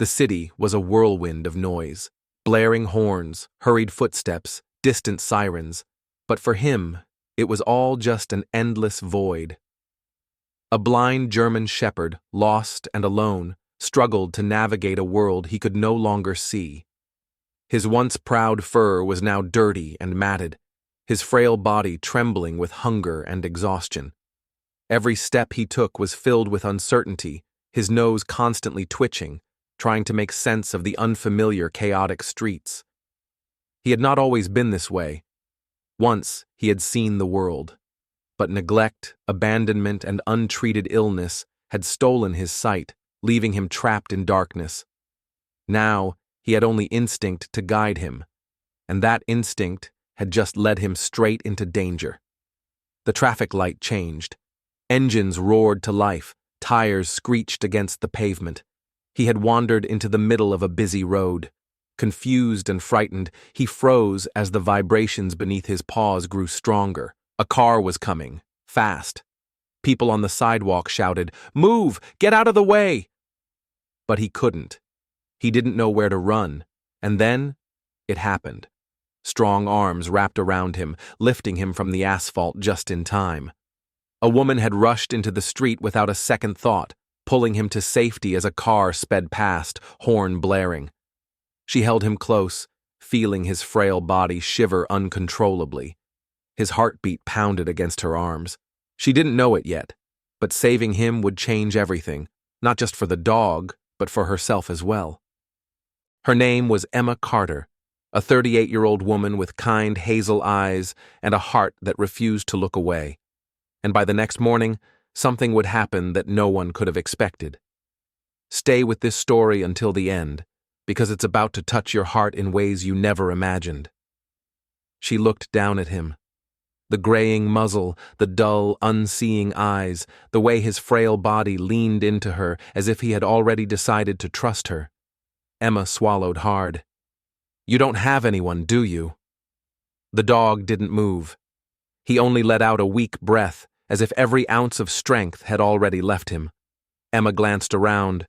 The city was a whirlwind of noise. Blaring horns, hurried footsteps, distant sirens. But for him, it was all just an endless void. A blind German shepherd, lost and alone, struggled to navigate a world he could no longer see. His once proud fur was now dirty and matted, his frail body trembling with hunger and exhaustion. Every step he took was filled with uncertainty, his nose constantly twitching, trying to make sense of the unfamiliar, chaotic streets. He had not always been this way. Once he had seen the world, but neglect, abandonment, and untreated illness had stolen his sight, leaving him trapped in darkness. Now he had only instinct to guide him, and that instinct had just led him straight into danger. The traffic light changed. Engines roared to life, tires screeched against the pavement. He had wandered into the middle of a busy road. Confused and frightened, he froze as the vibrations beneath his paws grew stronger. A car was coming, fast. People on the sidewalk shouted, "Move! Get out of the way!" But he couldn't. He didn't know where to run, and then it happened. Strong arms wrapped around him, lifting him from the asphalt just in time. A woman had rushed into the street without a second thought, pulling him to safety as a car sped past, horn blaring. She held him close, feeling his frail body shiver uncontrollably. His heartbeat pounded against her arms. She didn't know it yet, but saving him would change everything, not just for the dog, but for herself as well. Her name was Emma Carter, a 38-year-old woman with kind hazel eyes and a heart that refused to look away. And by the next morning, something would happen that no one could have expected. Stay with this story until the end, because it's about to touch your heart in ways you never imagined. She looked down at him. The graying muzzle, the dull, unseeing eyes, the way his frail body leaned into her as if he had already decided to trust her. Emma swallowed hard. "You don't have anyone, do you?" The dog didn't move. He only let out a weak breath, as if every ounce of strength had already left him. Emma glanced around.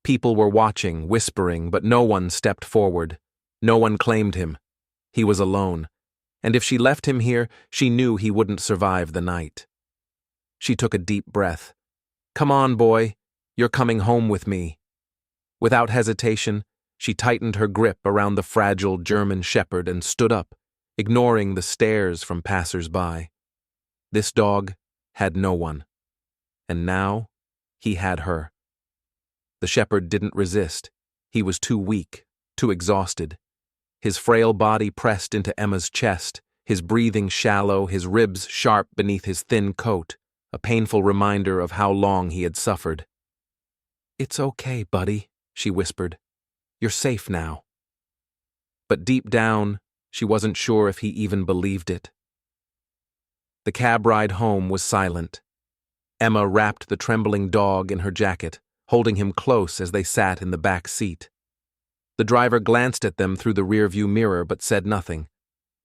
People were watching, whispering, but no one stepped forward. No one claimed him. He was alone. And if she left him here, she knew he wouldn't survive the night. She took a deep breath. "Come on, boy. You're coming home with me." Without hesitation, she tightened her grip around the fragile German shepherd and stood up, ignoring the stares from passers-by. This dog had no one. And now, he had her. The shepherd didn't resist. He was too weak, too exhausted. His frail body pressed into Emma's chest, his breathing shallow, his ribs sharp beneath his thin coat, a painful reminder of how long he had suffered. "It's okay, buddy," she whispered. "You're safe now." But deep down, she wasn't sure if he even believed it. The cab ride home was silent. Emma wrapped the trembling dog in her jacket, holding him close as they sat in the back seat. The driver glanced at them through the rearview mirror but said nothing.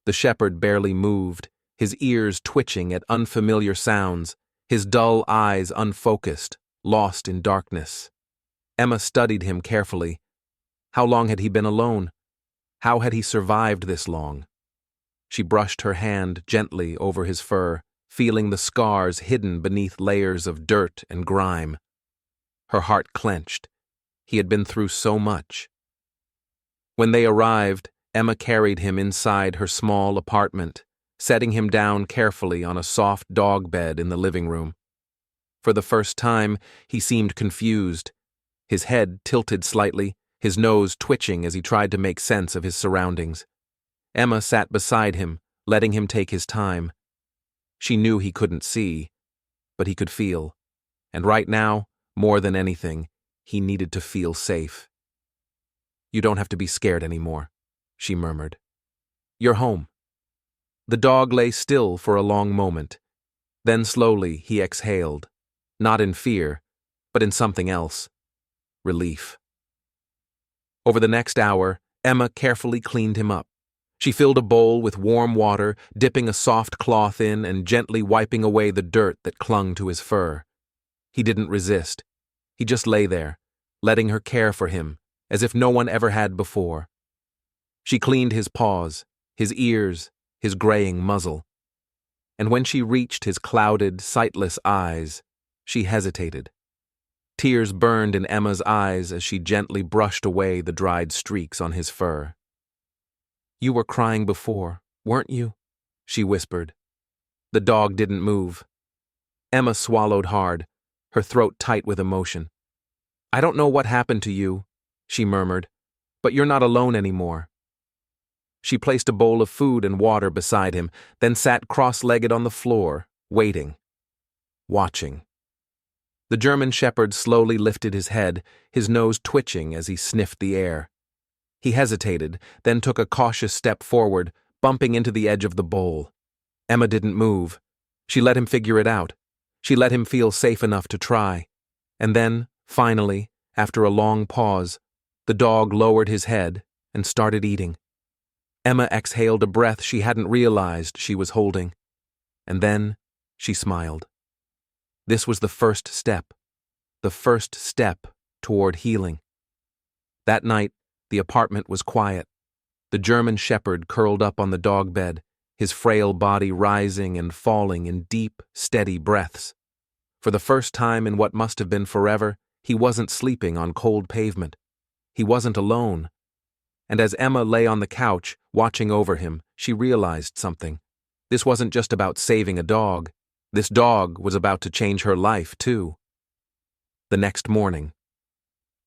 The shepherd barely moved, his ears twitching at unfamiliar sounds, his dull eyes unfocused, lost in darkness. Emma studied him carefully. How long had he been alone? How had he survived this long? She brushed her hand gently over his fur, feeling the scars hidden beneath layers of dirt and grime. Her heart clenched. He had been through so much. When they arrived, Emma carried him inside her small apartment, setting him down carefully on a soft dog bed in the living room. For the first time, he seemed confused. His head tilted slightly, his nose twitching as he tried to make sense of his surroundings. Emma sat beside him, letting him take his time. She knew he couldn't see, but he could feel. And right now, more than anything, he needed to feel safe. "You don't have to be scared anymore," she murmured. "You're home." The dog lay still for a long moment. Then slowly he exhaled, not in fear, but in something else. Relief. Over the next hour, Emma carefully cleaned him up. She filled a bowl with warm water, dipping a soft cloth in and gently wiping away the dirt that clung to his fur. He didn't resist. He just lay there, letting her care for him, as if no one ever had before. She cleaned his paws, his ears, his graying muzzle. And when she reached his clouded, sightless eyes, she hesitated. Tears burned in Emma's eyes as she gently brushed away the dried streaks on his fur. "You were crying before, weren't you?" she whispered. The dog didn't move. Emma swallowed hard, her throat tight with emotion. "I don't know what happened to you," she murmured, "but you're not alone anymore." She placed a bowl of food and water beside him, then sat cross-legged on the floor, waiting, watching. The German shepherd slowly lifted his head, his nose twitching as he sniffed the air. He hesitated, then took a cautious step forward, bumping into the edge of the bowl. Emma didn't move. She let him figure it out. She let him feel safe enough to try. And then, finally, after a long pause, the dog lowered his head and started eating. Emma exhaled a breath she hadn't realized she was holding. And then she smiled. This was the first step toward healing. That night, the apartment was quiet. The German shepherd curled up on the dog bed, his frail body rising and falling in deep, steady breaths. For the first time in what must have been forever, he wasn't sleeping on cold pavement. He wasn't alone. And as Emma lay on the couch, watching over him, she realized something. This wasn't just about saving a dog. This dog was about to change her life, too. The next morning.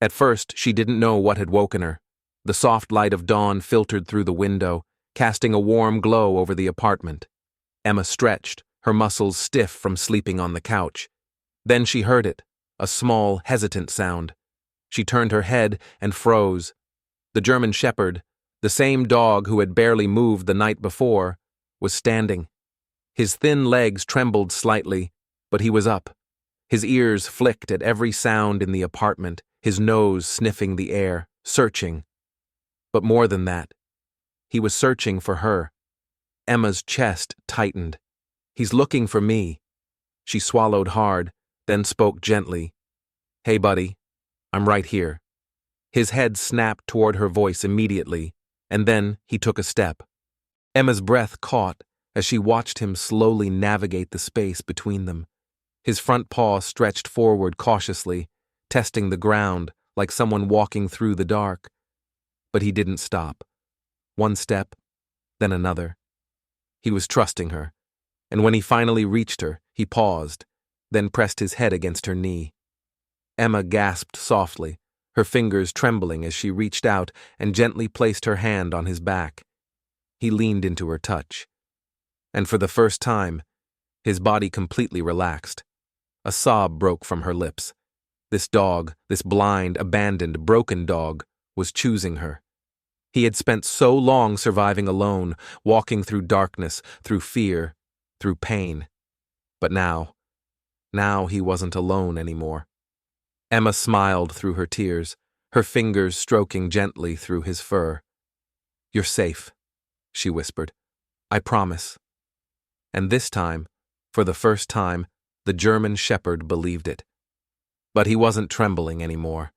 At first, she didn't know what had woken her. The soft light of dawn filtered through the window, casting a warm glow over the apartment. Emma stretched, her muscles stiff from sleeping on the couch. Then she heard it, a small, hesitant sound. She turned her head and froze. The German shepherd, the same dog who had barely moved the night before, was standing. His thin legs trembled slightly, but he was up. His ears flicked at every sound in the apartment, his nose sniffing the air, searching. But more than that, he was searching for her. Emma's chest tightened. "He's looking for me." She swallowed hard, then spoke gently. "Hey, buddy, I'm right here." His head snapped toward her voice immediately, and then he took a step. Emma's breath caught as she watched him slowly navigate the space between them. His front paw stretched forward cautiously, testing the ground like someone walking through the dark. But he didn't stop. One step, then another. He was trusting her, and when he finally reached her, he paused, then pressed his head against her knee. Emma gasped softly, her fingers trembling as she reached out and gently placed her hand on his back. He leaned into her touch. And for the first time, his body completely relaxed. A sob broke from her lips. This dog, this blind, abandoned, broken dog, was choosing her. He had spent so long surviving alone, walking through darkness, through fear, through pain. But now he wasn't alone anymore. Emma smiled through her tears, her fingers stroking gently through his fur. "You're safe," she whispered. "I promise." And this time, for the first time, the German shepherd believed it. But he wasn't trembling anymore.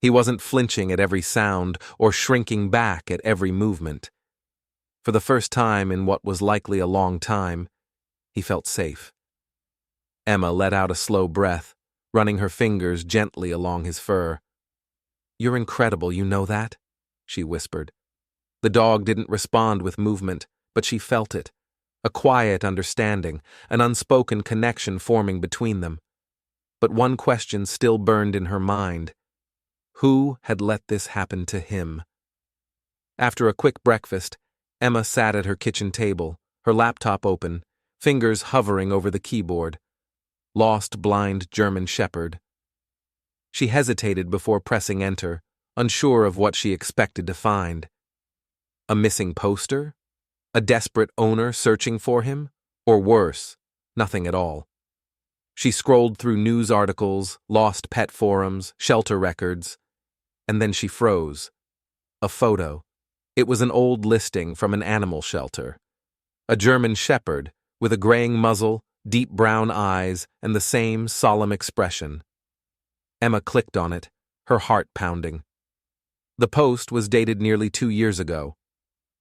He wasn't flinching at every sound or shrinking back at every movement. For the first time in what was likely a long time, he felt safe. Emma let out a slow breath, running her fingers gently along his fur. "You're incredible, you know that?" she whispered. The dog didn't respond with movement, but she felt it. A quiet understanding, an unspoken connection forming between them. But one question still burned in her mind. Who had let this happen to him? After a quick breakfast, Emma sat at her kitchen table, her laptop open, fingers hovering over the keyboard. Lost blind German shepherd. She hesitated before pressing enter, unsure of what she expected to find. A missing poster? A desperate owner searching for him? Or worse, nothing at all. She scrolled through news articles, lost pet forums, shelter records, and then she froze. A photo. It was an old listing from an animal shelter. A German shepherd, with a graying muzzle, deep brown eyes, and the same solemn expression. Emma clicked on it, her heart pounding. The post was dated nearly 2 years ago.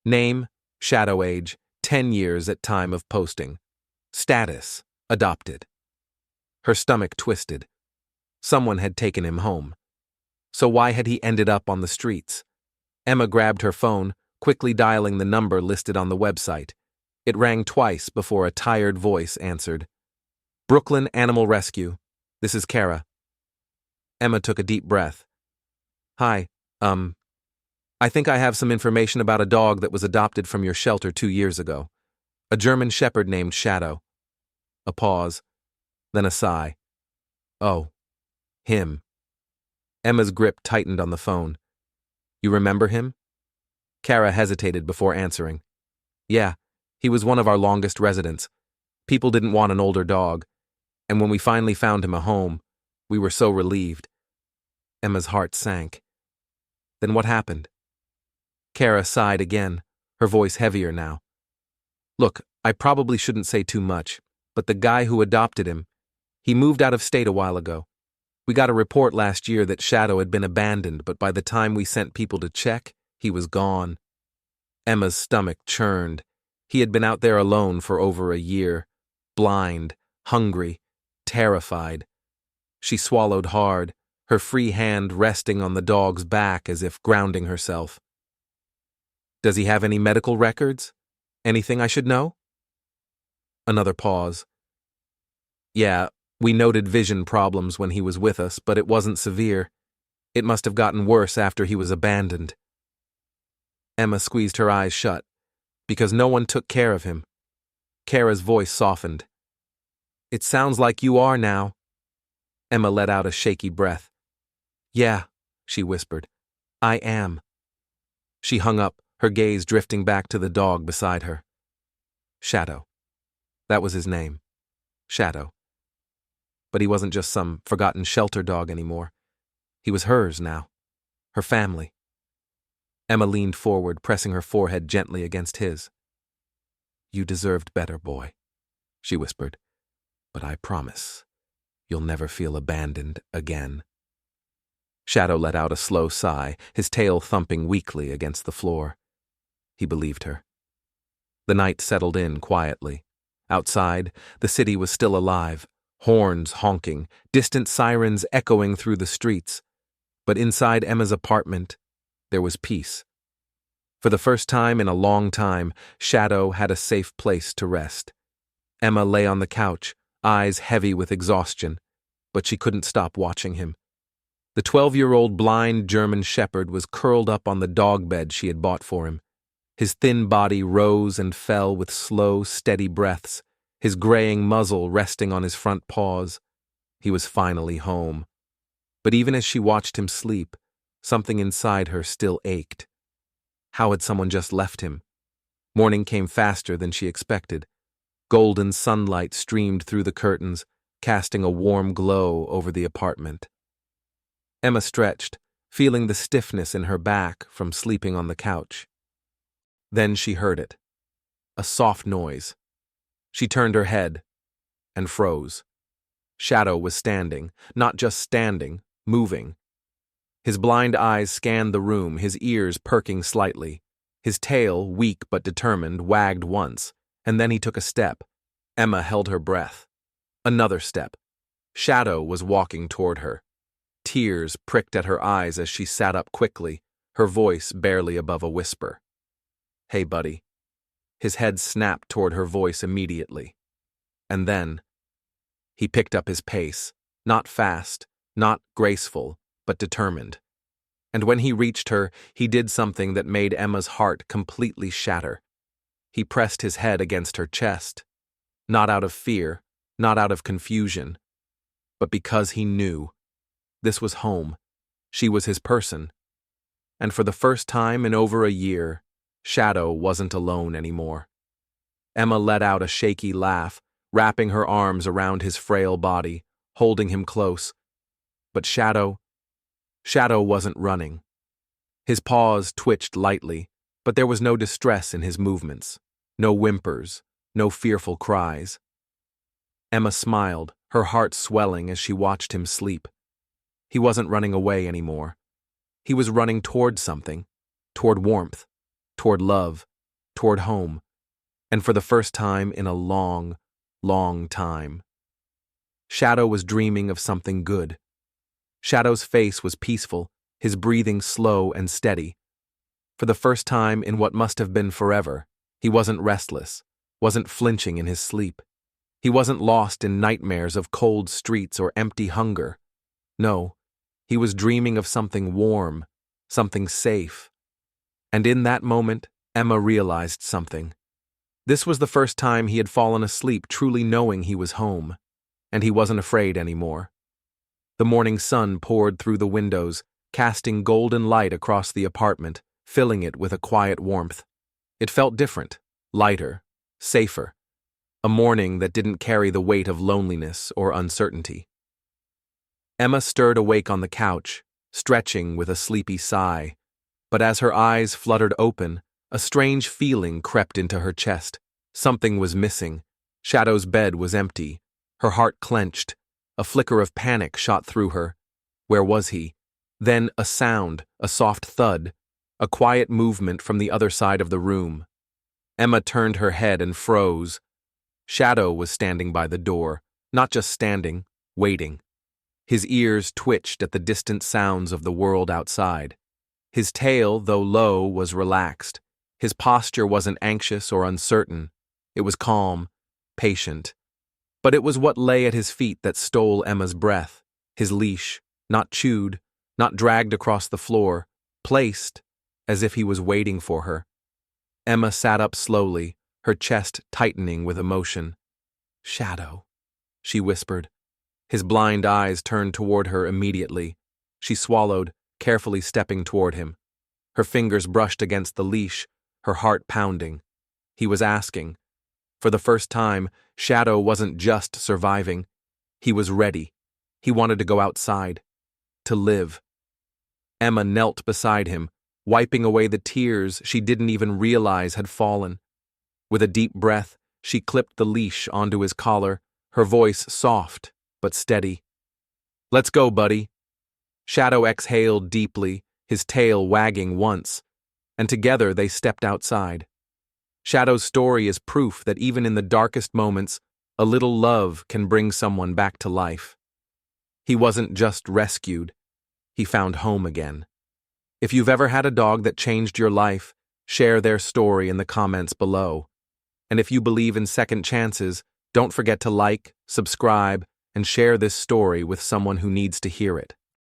Name, shadow age, 10 years at time of posting. Status, adopted. Her stomach twisted. Someone had taken him home. So why had he ended up on the streets? Emma grabbed her phone, quickly dialing the number listed on the website. It rang twice before a tired voice answered. Brooklyn Animal Rescue. This is Kara. Emma took a deep breath. Hi, I think I have some information about a dog that was adopted from your shelter 2 years ago. A German shepherd named Shadow. A pause, then a sigh. Oh, him. Emma's grip tightened on the phone. You remember him? Kara hesitated before answering. Yeah, he was one of our longest residents. People didn't want an older dog, and when we finally found him a home, we were so relieved. Emma's heart sank. Then what happened? Kara sighed again, her voice heavier now. Look, I probably shouldn't say too much, but the guy who adopted him, he moved out of state a while ago. We got a report last year that Shadow had been abandoned, but by the time we sent people to check, he was gone. Emma's stomach churned. He had been out there alone for over a year, blind, hungry, terrified. She swallowed hard, her free hand resting on the dog's back as if grounding herself. Does he have any medical records? Anything I should know? Another pause. Yeah, we noted vision problems when he was with us, but it wasn't severe. It must have gotten worse after he was abandoned. Emma squeezed her eyes shut, because no one took care of him. Kara's voice softened. It sounds like you are now. Emma let out a shaky breath. Yeah, she whispered. I am. She hung up, her gaze drifting back to the dog beside her. Shadow. That was his name. Shadow. But he wasn't just some forgotten shelter dog anymore. He was hers now. Her family. Emma leaned forward, pressing her forehead gently against his. You deserved better, boy, she whispered. But I promise, you'll never feel abandoned again. Shadow let out a slow sigh, his tail thumping weakly against the floor. He believed her. The night settled in quietly. Outside, the city was still alive, horns honking, distant sirens echoing through the streets. But inside Emma's apartment, there was peace. For the first time in a long time, Shadow had a safe place to rest. Emma lay on the couch, eyes heavy with exhaustion, but she couldn't stop watching him. The 12-year-old blind German shepherd was curled up on the dog bed she had bought for him. His thin body rose and fell with slow, steady breaths, his graying muzzle resting on his front paws. He was finally home. But even as she watched him sleep, something inside her still ached. How had someone just left him? Morning came faster than she expected. Golden sunlight streamed through the curtains, casting a warm glow over the apartment. Emma stretched, feeling the stiffness in her back from sleeping on the couch. Then she heard it. A soft noise. She turned her head and froze. Shadow was standing, not just standing, moving. His blind eyes scanned the room, his ears perking slightly. His tail, weak but determined, wagged once, and then he took a step. Emma held her breath. Another step. Shadow was walking toward her. Tears pricked at her eyes as she sat up quickly, her voice barely above a whisper. Hey, buddy. His head snapped toward her voice immediately. And then, he picked up his pace, not fast, not graceful, but determined. And when he reached her, he did something that made Emma's heart completely shatter. He pressed his head against her chest, not out of fear, not out of confusion, but because he knew. This was home. She was his person. And for the first time in over a year, Shadow wasn't alone anymore. Emma let out a shaky laugh, wrapping her arms around his frail body, holding him close. But Shadow wasn't running. His paws twitched lightly, but there was no distress in his movements, no whimpers, no fearful cries. Emma smiled, her heart swelling as she watched him sleep. He wasn't running away anymore. He was running toward something, toward warmth, toward love, toward home, and for the first time in a long, long time. Shadow was dreaming of something good. Shadow's face was peaceful, his breathing slow and steady. For the first time in what must have been forever, he wasn't restless, wasn't flinching in his sleep. He wasn't lost in nightmares of cold streets or empty hunger. No, he was dreaming of something warm, something safe. And in that moment, Emma realized something. This was the first time he had fallen asleep truly knowing he was home, and he wasn't afraid anymore. The morning sun poured through the windows, casting golden light across the apartment, filling it with a quiet warmth. It felt different, lighter, safer. A morning that didn't carry the weight of loneliness or uncertainty. Emma stirred awake on the couch, stretching with a sleepy sigh, but as her eyes fluttered open, a strange feeling crept into her chest. Something was missing. Shadow's bed was empty. Her heart clenched. A flicker of panic shot through her. Where was he? Then a sound, a soft thud, a quiet movement from the other side of the room. Emma turned her head and froze. Shadow was standing by the door, not just standing, waiting. His ears twitched at the distant sounds of the world outside. His tail, though low, was relaxed. His posture wasn't anxious or uncertain. It was calm, patient. But it was what lay at his feet that stole Emma's breath. His leash, not chewed, not dragged across the floor, placed, as if he was waiting for her. Emma sat up slowly, her chest tightening with emotion. "Shadow," she whispered. His blind eyes turned toward her immediately. She swallowed, carefully stepping toward him. Her fingers brushed against the leash, her heart pounding. He was asking. For the first time, Shadow wasn't just surviving. He was ready. He wanted to go outside. To live. Emma knelt beside him, wiping away the tears she didn't even realize had fallen. With a deep breath, she clipped the leash onto his collar, her voice soft but steady. "Let's go, buddy." Shadow exhaled deeply, his tail wagging once, and together they stepped outside. Shadow's story is proof that even in the darkest moments, a little love can bring someone back to life. He wasn't just rescued, he found home again. If you've ever had a dog that changed your life, share their story in the comments below. And if you believe in second chances, don't forget to like, subscribe, and share this story with someone who needs to hear it.